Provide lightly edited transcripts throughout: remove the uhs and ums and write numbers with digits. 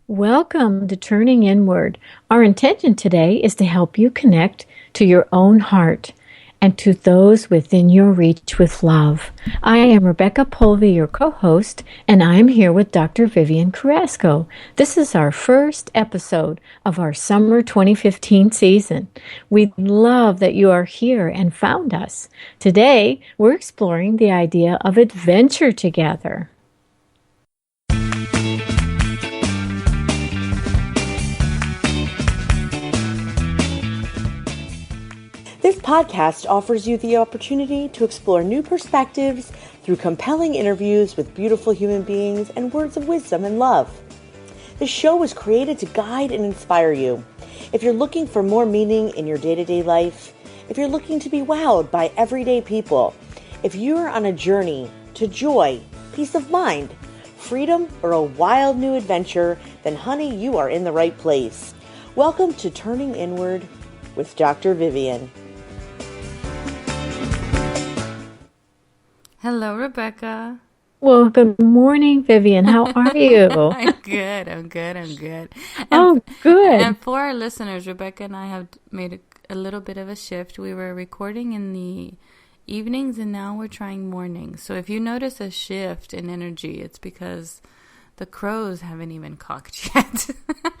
Welcome to Turning Inward. Our intention today is to help you connect to your own heart and to those within your reach with love. I am Rebecca Polvey, your co-host, and I am here with Dr. Vivian Carrasco. This is our first episode of our summer 2015 season. We love that you are here and found us. Today, we're exploring the idea of adventure together. This podcast offers you the opportunity to explore new perspectives through compelling interviews with beautiful human beings and words of wisdom and love. The show was created to guide and inspire you. If you're looking for more meaning in your day-to-day life, if you're looking to be wowed by everyday people, if you're on a journey to joy, peace of mind, freedom, or a wild new adventure, then honey, you are in the right place. Welcome to Turning Inward with Dr. Vivian. Hello, Rebecca. Well, good morning, Vivian. How are you? I'm good. And, oh, good. And for our listeners, Rebecca and I have made a little bit of a shift. We were recording in the evenings, and now we're trying mornings. So if you notice a shift in energy, it's because the crows haven't even cocked yet.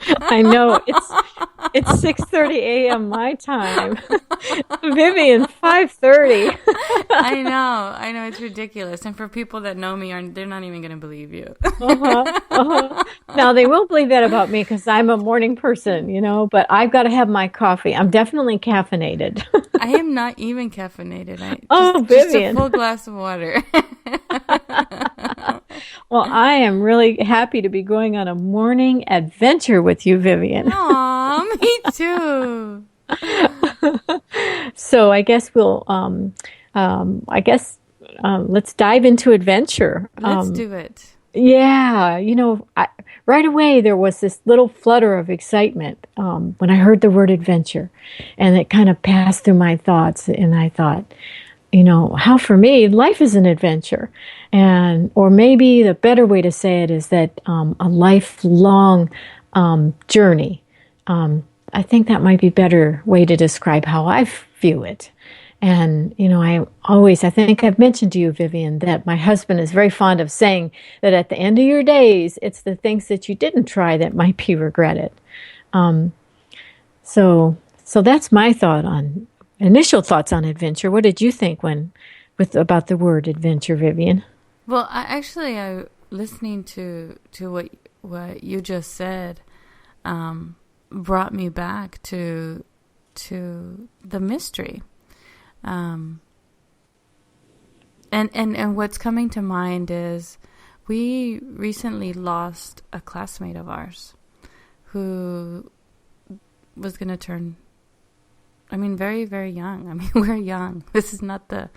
I know. It's 6:30 a.m. my time. Vivian, 5:30. I know. It's ridiculous. And for people that know me, they're not even going to believe you. Now, they will believe that about me because I'm a morning person, but I've got to have my coffee. I'm definitely caffeinated. I am not even caffeinated. Vivian. Just a full glass of water. Well, I am really happy to be going on a morning adventure with you, Vivian. Aw, me too. So I guess let's dive into adventure. Let's do it. Yeah, right away there was this little flutter of excitement when I heard the word adventure, and it kind of passed through my thoughts, and I thought, how for me, life is an adventure. Or maybe the better way to say it is that a lifelong journey. I think that might be a better way to describe how I view it. And, I think I've mentioned to you, Vivian, that my husband is very fond of saying that at the end of your days, it's the things that you didn't try that might be regretted. So that's my initial thoughts on adventure. What did you think about the word adventure, Vivian? Well, I listening to what you just said, brought me back to the mystery. And what's coming to mind is we recently lost a classmate of ours who was going to turn, very, very young. We're young. This is not the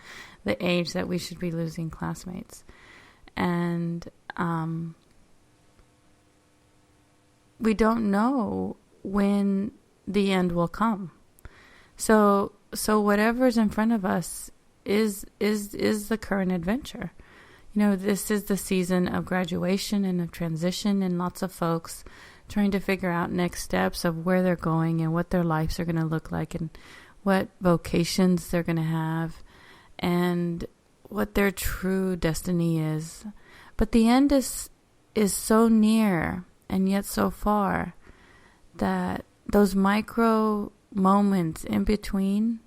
age that we should be losing classmates. And we don't know when the end will come. So whatever's in front of us is the current adventure. This is the season of graduation and of transition, and lots of folks trying to figure out next steps of where they're going and what their lives are going to look like and what vocations they're going to have and what their true destiny is. But the end is so near and yet so far that those micro moments in between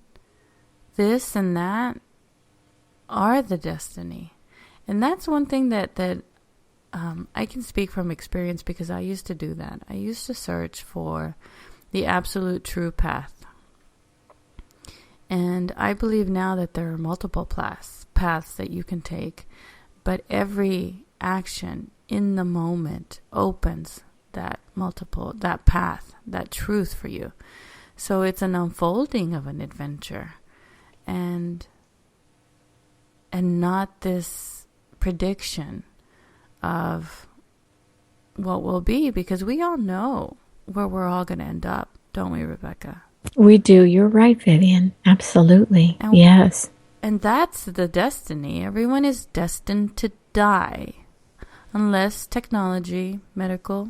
this and that are the destiny. And that's one thing that I can speak from experience, because I used to do that. I used to search for the absolute true path. And I believe now that there are multiple paths that you can take, but every action in the moment opens that path, that truth for you. So it's an unfolding of an adventure, and not this prediction of what will be, because we all know where we're all going to end up, don't we, Rebecca? We do. You're right, Vivian. Absolutely. Yes. And that's the destiny. Everyone is destined to die unless technology, medical,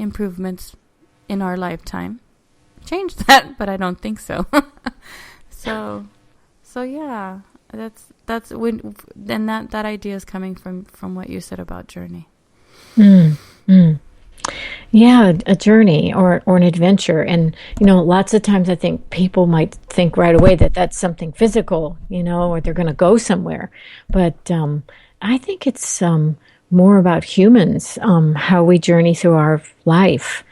improvements in our lifetime change that, but I don't think so. So yeah, that's when then that idea is coming from what you said about journey. Mm, mm. Yeah, a journey or an adventure. And, lots of times I think people might think right away that that's something physical, or they're going to go somewhere. But I think it's more about humans, how we journey through our life.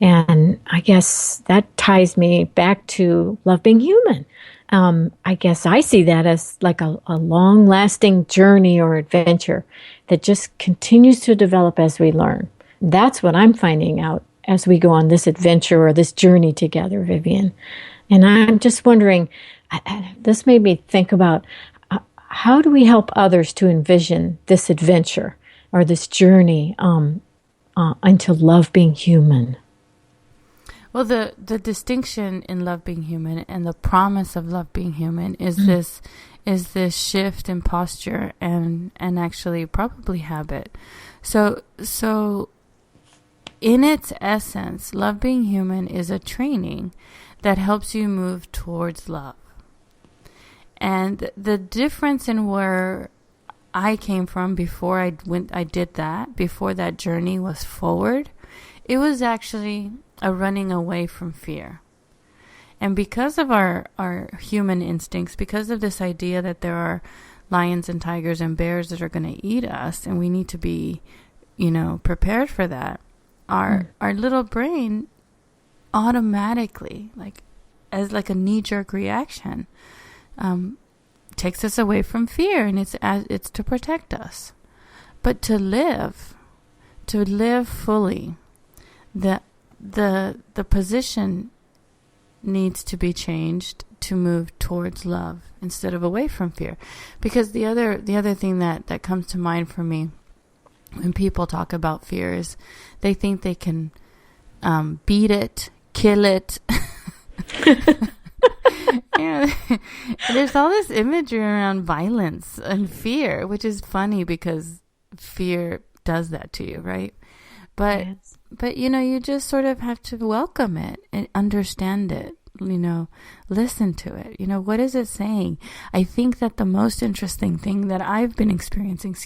And I guess that ties me back to Love Being Human. I guess I see that as like a long-lasting journey or adventure that just continues to develop as we learn. That's what I'm finding out as we go on this adventure or this journey together, Vivian. And I'm just wondering, this made me think about how do we help others to envision this adventure or this journey into love being human? Well, the distinction in Love Being Human and the promise of Love Being Human is this shift in posture and actually probably habit. So in its essence, Love Being Human is a training that helps you move towards love. And the difference in where I came from before I did that, before that journey was forward, it was actually a running away from fear. And because of our human instincts, because of this idea that there are lions and tigers and bears that are going to eat us, and we need to be, prepared for that, our little brain automatically, as a knee-jerk reaction, takes us away from fear, and it's to protect us. But to live fully, the position needs to be changed to move towards love instead of away from fear. Because the other thing that comes to mind for me when people talk about fear is they think they can beat it, kill it. There's all this imagery around violence and fear, which is funny because fear does that to you, right? But yes. But you just sort of have to welcome it and understand it, listen to it. What is it saying? I think that the most interesting thing that I've been experiencing,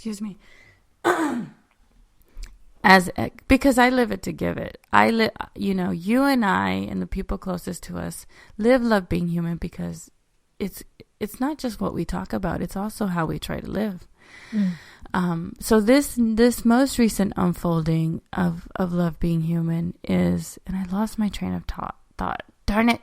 because I live it to give it. You and I and the people closest to us live Love Being Human because it's not just what we talk about, it's also how we try to live. So this most recent unfolding of Love Being Human is, and I lost my train of thought. Darn it.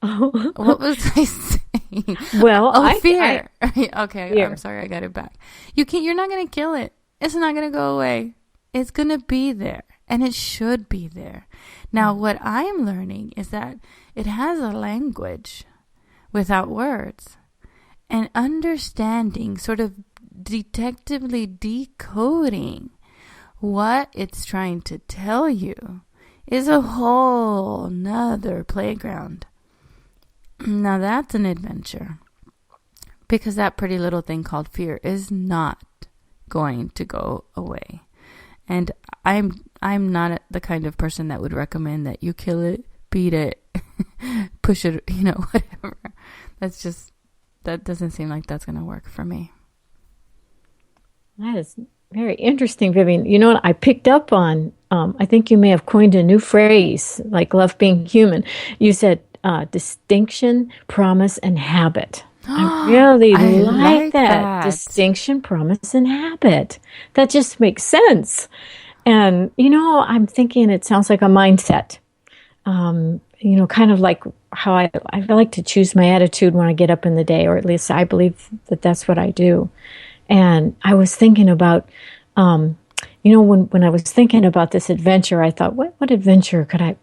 Oh. What was I saying? Well, fear. Okay, yeah. I'm sorry, I got it back. You're not going to kill it. It's not going to go away. It's going to be there, and it should be there. Now, what I'm learning is that it has a language without words, and understanding, sort of detectively decoding what it's trying to tell you is a whole nother playground. Now that's an adventure, because that pretty little thing called fear is not going to go away. And I'm not the kind of person that would recommend that you kill it, beat it, push it, whatever. That doesn't seem like that's going to work for me. That is very interesting, Vivian. You know what I picked up on? I think you may have coined a new phrase, like Love Being Human. You said distinction, promise, and habit. I really like that. Distinction, promise, and habit. That just makes sense. And, I'm thinking it sounds like a mindset. Kind of like how I like to choose my attitude when I get up in the day, or at least I believe that that's what I do. And I was thinking about, when I was thinking about this adventure, I thought, what adventure could I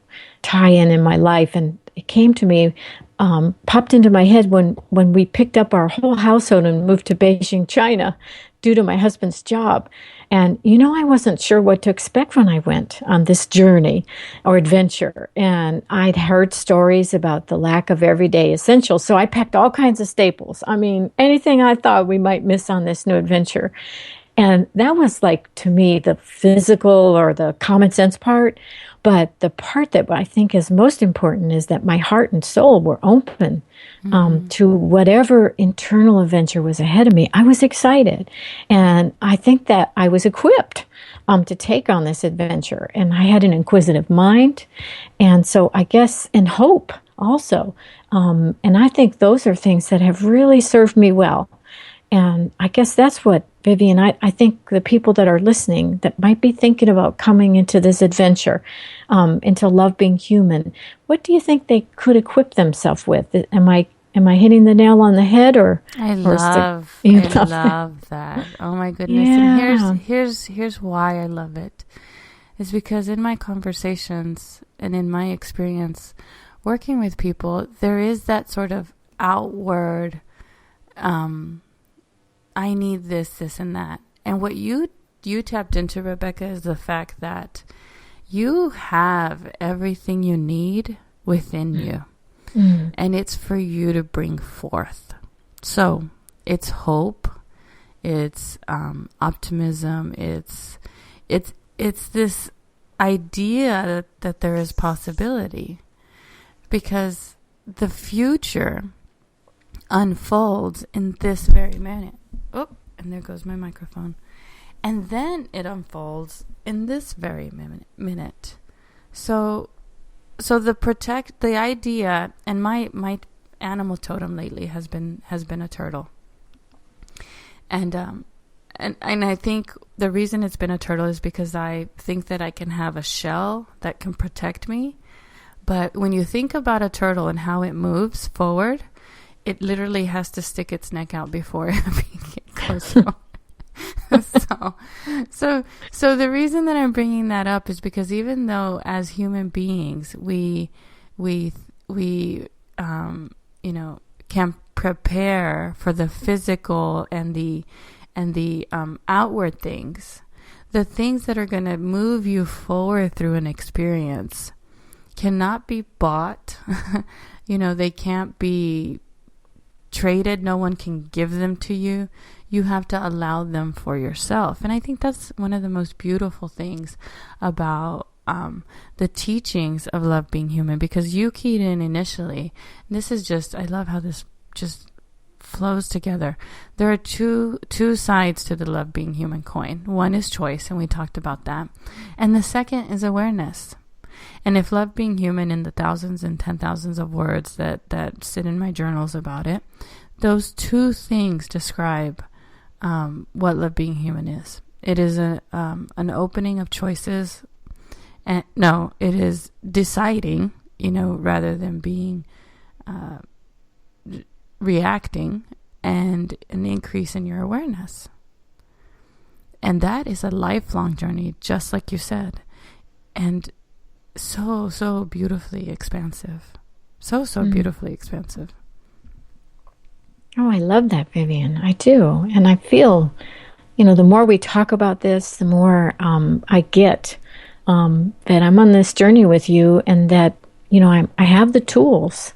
tie in my life? And it came to me, popped into my head when we picked up our whole household and moved to Beijing, China, due to my husband's job. And, I wasn't sure what to expect when I went on this journey or adventure. And I'd heard stories about the lack of everyday essentials. So I packed all kinds of staples. I mean, anything I thought we might miss on this new adventure. And that was like, to me, the physical or the common sense part. But the part that I think is most important is that my heart and soul were open to whatever internal adventure was ahead of me. I was excited. And I think that I was equipped to take on this adventure. And I had an inquisitive mind. And so I guess, and hope also. And I think those are things that have really served me well. And I guess that's what, Vivian, I think the people that are listening that might be thinking about coming into this adventure, into Love.Being.Human, what do you think they could equip themselves with? Am I hitting the nail on the head, or? I love that. Oh my goodness! Yeah. And here's why I love it. Is because in my conversations and in my experience working with people, there is that sort of outward, I need this, and that. And what you tapped into, Rebecca, is the fact that you have everything you need within you. And it's for you to bring forth. So it's hope, it's optimism, it's this idea that there is possibility, because the future unfolds in this very minute. Oh, and there goes my microphone. And then it unfolds in this very minute. So the idea, and my animal totem lately has been a turtle. And I think the reason it's been a turtle is because I think that I can have a shell that can protect me. But when you think about a turtle and how it moves forward, it literally has to stick its neck out before it goes forward. So the reason that I'm bringing that up is because even though as human beings we can prepare for the physical and the outward things, the things that are going to move you forward through an experience cannot be bought. They can't be traded. No one can give them to you. You have to allow them for yourself. And I think that's one of the most beautiful things about the teachings of Love.Being.Human, because you keyed in initially. This is just, I love how this just flows together. There are two sides to the Love.Being.Human coin. One is choice, and we talked about that. And the second is awareness. And if Love.Being.Human, in the thousands and 10,000s of words that sit in my journals about it, those two things describe what Love.Being.Human is. It is an opening of choices. And no, it is deciding, rather than being reacting, and an increase in your awareness. And that is a lifelong journey, just like you said. And so beautifully expansive. So beautifully expansive. Oh, I love that, Vivian. I do. And I feel, the more we talk about this, the more I get that I'm on this journey with you, and that, I have the tools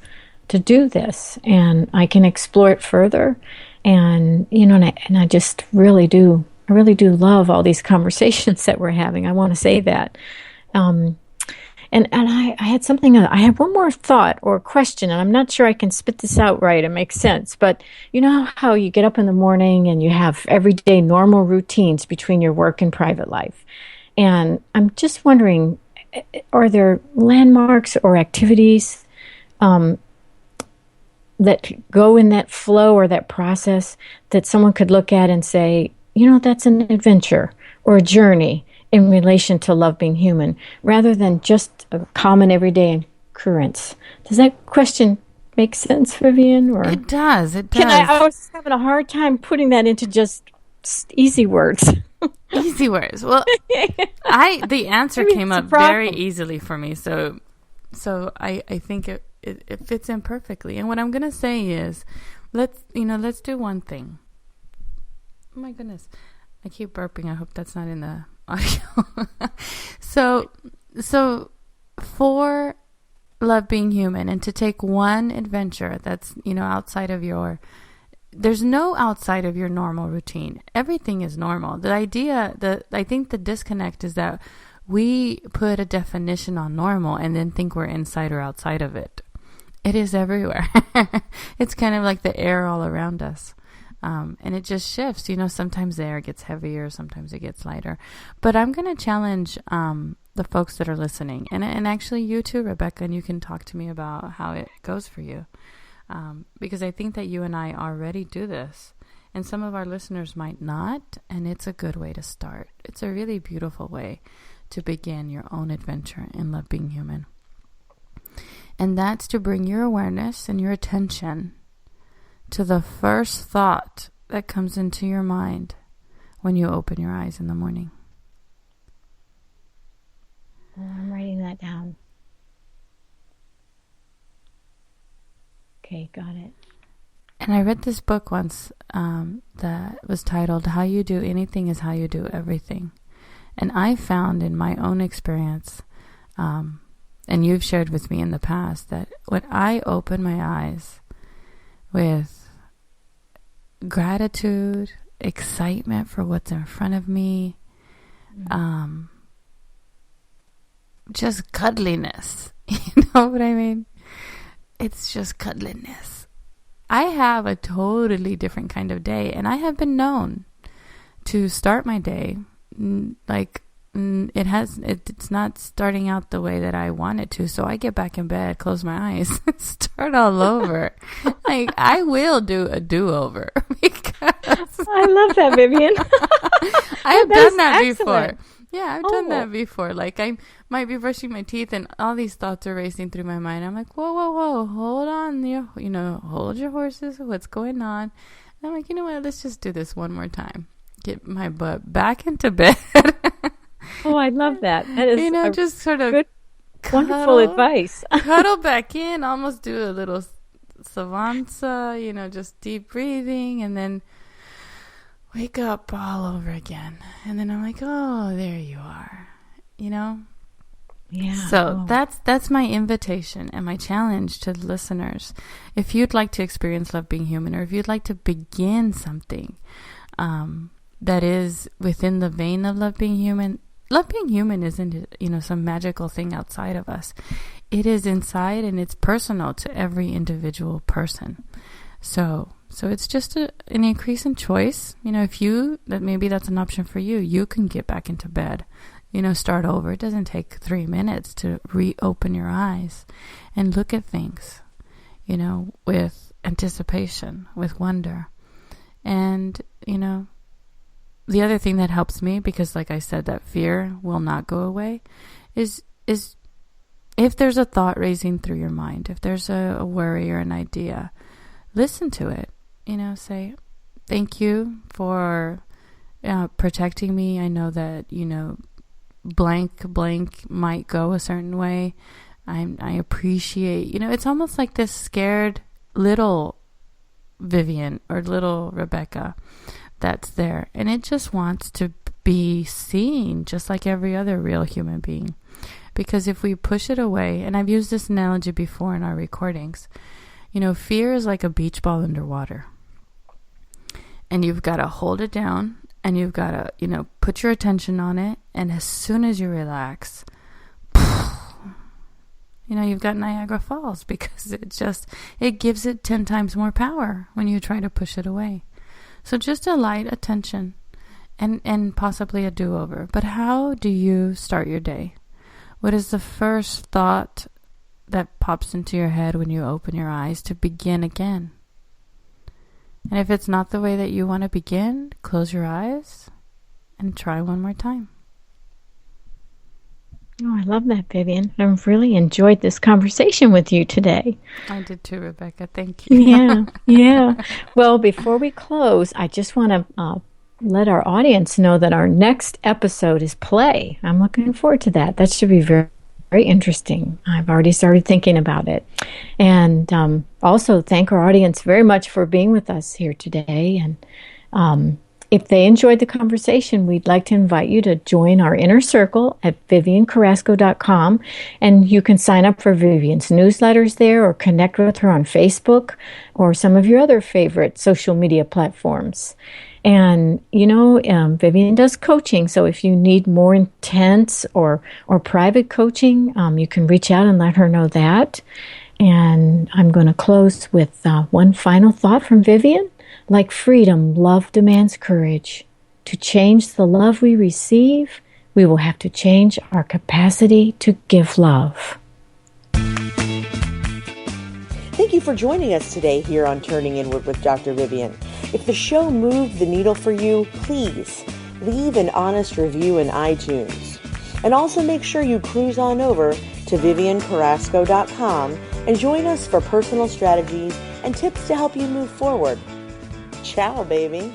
to do this, and I can explore it further. And, and I just really do. I really do love all these conversations that we're having. I want to say that. And I had something, I had one more thought or question, and I'm not sure I can spit this out right and make sense, but you know how you get up in the morning and you have everyday normal routines between your work and private life. And I'm just wondering, are there landmarks or activities that go in that flow or that process that someone could look at and say, that's an adventure or a journey in relation to Love.Being.Human, rather than just a common everyday occurrence? Does that question make sense, Vivian? Or It does. I was having a hard time putting that into just easy words. Easy words. Well, the answer came up very easily for me. So I think it fits in perfectly. And what I'm going to say is, let's do one thing. Oh my goodness. I keep burping. I hope that's not in the audio. So for Love.Being.Human, and to take one adventure that's, outside of your there's no outside of your normal routine. Everything is normal. I think the disconnect is that we put a definition on normal and then think we're inside or outside of it. It is everywhere. It's kind of like the air all around us. And it just shifts. Sometimes the air gets heavier, sometimes it gets lighter. But I'm going to challenge the folks that are listening, and actually you too, Rebecca, and you can talk to me about how it goes for you. Because I think that you and I already do this, and some of our listeners might not, and it's a good way to start. It's a really beautiful way to begin your own adventure in Love Being Human. And that's to bring your awareness and your attention to the first thought that comes into your mind when you open your eyes in the morning. Oh, I'm writing that down. Okay, got it. And I read this book once that was titled, How You Do Anything is How You Do Everything. And I found in my own experience, and you've shared with me in the past, that when I open my eyes with gratitude, excitement for what's in front of me, just cuddliness, you know what I mean? It's just cuddliness. I have a totally different kind of day, and I have been known to start my day it's not starting out the way that I want it to. So I get back in bed, close my eyes, start all over. I will do a do-over because I love that, Vivian. I have done that excellent. before. Yeah, I've done that before. Like I might be brushing my teeth and all these thoughts are racing through my mind. I'm like, whoa, hold on. Hold your horses. What's going on? And I'm like, you know what? Let's just do this one more time. Get my butt back into bed. Oh, I love that. That is just sort of good, wonderful advice. Cuddle back in, almost do a little savansa, just deep breathing, and then wake up all over again. And then I'm like, oh, there you are, Yeah. So that's my invitation and my challenge to the listeners. If you'd like to experience Love Being Human, or if you'd like to begin something that is within the vein of Love Being Human. Love Being Human isn't, some magical thing outside of us. It is inside, and it's personal to every individual person. So it's just an increase in choice. Maybe that's an option for you. You can get back into bed, start over. It doesn't take 3 minutes to reopen your eyes and look at things, with anticipation, with wonder. And, the other thing that helps me, because like I said, that fear will not go away, is if there's a thought racing through your mind, if there's a worry or an idea, listen to it. Say, thank you for protecting me. I know that, blank might go a certain way. I appreciate, it's almost like this scared little Vivian or little Rebecca that's there, and it just wants to be seen just like every other real human being. Because if we push it away, and I've used this analogy before in our recordings, fear is like a beach ball underwater, and you've got to hold it down, and you've got to put your attention on it, and as soon as you relax, you've got Niagara Falls, because it gives it 10 times more power when you try to push it away. So just a light attention and possibly a do-over. But how do you start your day? What is the first thought that pops into your head when you open your eyes to begin again? And if it's not the way that you want to begin, close your eyes and try one more time. Oh, I love that, Vivian. I've really enjoyed this conversation with you today. I did too, Rebecca. Thank you. Yeah. Well, before we close, I just want to let our audience know that our next episode is play. I'm looking forward to that. That should be very, very interesting. I've already started thinking about it. And also thank our audience very much for being with us here today. And if they enjoyed the conversation, we'd like to invite you to join our inner circle at viviancarrasco.com, and you can sign up for Vivian's newsletters there or connect with her on Facebook or some of your other favorite social media platforms. And, Vivian does coaching, so if you need more intense or private coaching, you can reach out and let her know that. And I'm going to close with one final thought from Vivian. Like freedom, love demands courage. To change the love we receive, we will have to change our capacity to give love. Thank you for joining us today here on Turning Inward with Dr. Vivian. If the show moved the needle for you, please leave an honest review in iTunes. And also make sure you cruise on over to viviancarrasco.com and join us for personal strategies and tips to help you move forward. Ciao, baby.